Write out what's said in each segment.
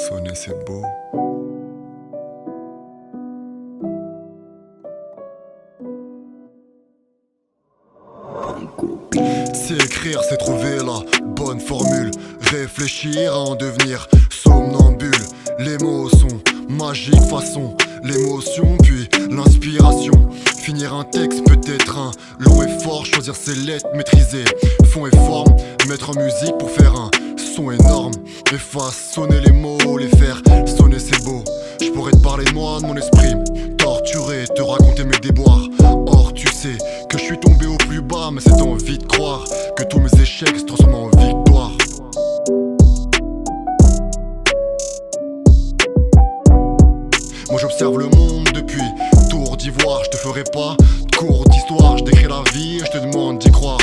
Sonner c'est beau. C'est écrire, c'est trouver la bonne formule. Réfléchir à en devenir somnambule. Les mots sont magiques façon l'émotion puis l'inspiration. Finir un texte peut être un long effort. Choisir ses lettres, maîtriser fond et forme. Mettre en musique pour faire un son énorme. Et façonner les mots, les faire sonner c'est beau. Je pourrais te parler de moi, de mon esprit torturé, te raconter mes déboires. Or tu sais que je suis tombé au plus bas, mais c'est envie de croire que tous mes échecs se transforment en victoire. Moi j'observe le monde depuis Tour d'Ivoire. Je te ferai pas de cours d'histoire. Je décris la vie et je te demande d'y croire.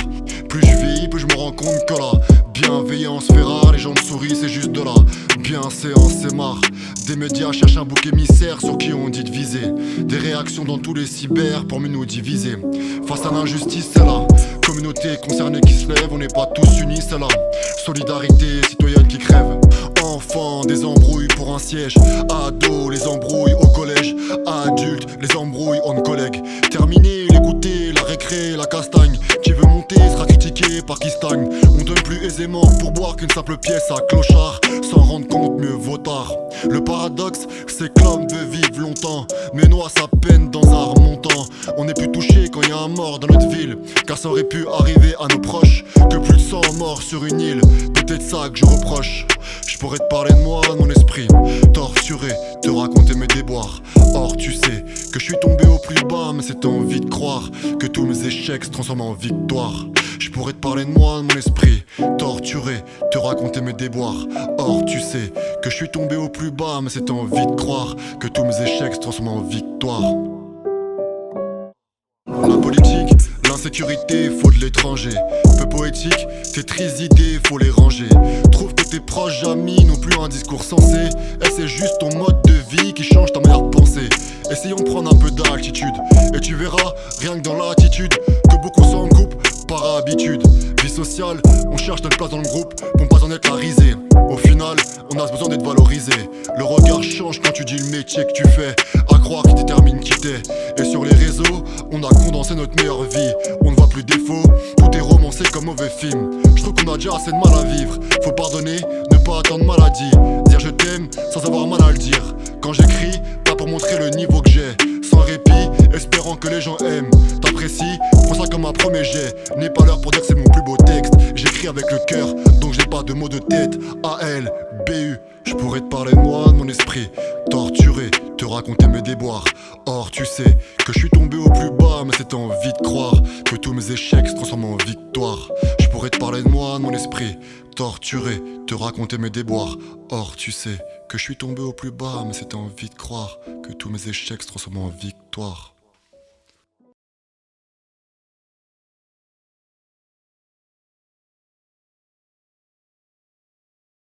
Plus je vis, plus je me rends compte que la bienveillance fait rare. Les gens me sourient, c'est juste de la bienséance, c'est marre. Des médias cherchent un bouc émissaire sur qui on dit de viser. Des réactions dans tous les cyber pour mieux nous diviser. Face à l'injustice, c'est la communauté concernée qui se lève. On n'est pas tous unis, c'est la solidarité citoyenne qui crève. Enfants, des embrouilles pour un siège. Ados, les embrouilles au collège. Adultes, les embrouilles entre collègues. Terminé, les goûters, la récré, la castagne. Qui veut monter sera critiqué par qui stagne. On donne plus aisément pour boire qu'une simple pièce à clochard. S'en rendre compte, mieux vaut tard. Le paradoxe, c'est que l'homme veut vivre longtemps, mais noie sa peine dans un remontant. On n'est plus touché quand y a un mort dans notre ville, car ça aurait pu arriver à nos proches. Que plus de 100 morts sur une île, peut-être ça que je reproche. Je pourrais te parler de moi, de mon esprit torturé, te raconter mes déboires. Or tu sais que je suis tombé au plus bas, mais c'est envie de croire que tous mes échecs se transforment en victoire. Je pourrais te parler de moi, de mon esprit torturé, te raconter mes déboires. Or tu sais que je suis tombé au plus bas, mais c'est envie de croire que tous mes échecs se transforment en victoire. La politique, l'insécurité, faut de l'étranger. Peu poétique, tes tristes idées, faut les ranger. Trouve que tes proches amis n'ont plus un discours sensé. Et c'est juste ton mode de vie qui change ta manière de penser. Essayons de prendre un peu d'altitude, et tu verras, rien que dans l'attitude, que beaucoup s'en coupent par habitude. Vie sociale, on cherche notre place dans le groupe pour ne pas en être la risée. Au final, on a besoin d'être valorisé. Le regard change quand tu dis le métier que tu fais. À croire qu'il détermine qui t'es. Et sur les réseaux, on a condensé notre meilleure vie. On ne voit plus défaut, tout est romancé comme mauvais film. Je trouve qu'on a déjà assez de mal à vivre. Faut pardonner, ne pas attendre maladie. Dire je t'aime sans avoir mal à le dire. Quand j'écris, pas pour montrer le niveau que j'ai. Sans répit, espérant que les gens aiment. T'apprécies, prends ça comme un premier jet. N'est pas l'heure pour dire que c'est mon plus beau texte. J'écris avec le cœur, donc j'ai pas de mots de tête. A-L-B-U. Je pourrais te parler de moi, de mon esprit torturé, te raconter mes déboires. Or tu sais que je suis tombé au plus bas, mais c'est envie de croire que tous mes échecs se transforment en victoire. Je pourrais te parler de moi, de mon esprit torturé, te raconter mes déboires. Or tu sais que je suis tombé au plus bas, mais c'est envie de croire que tous mes échecs se transforment en victoire.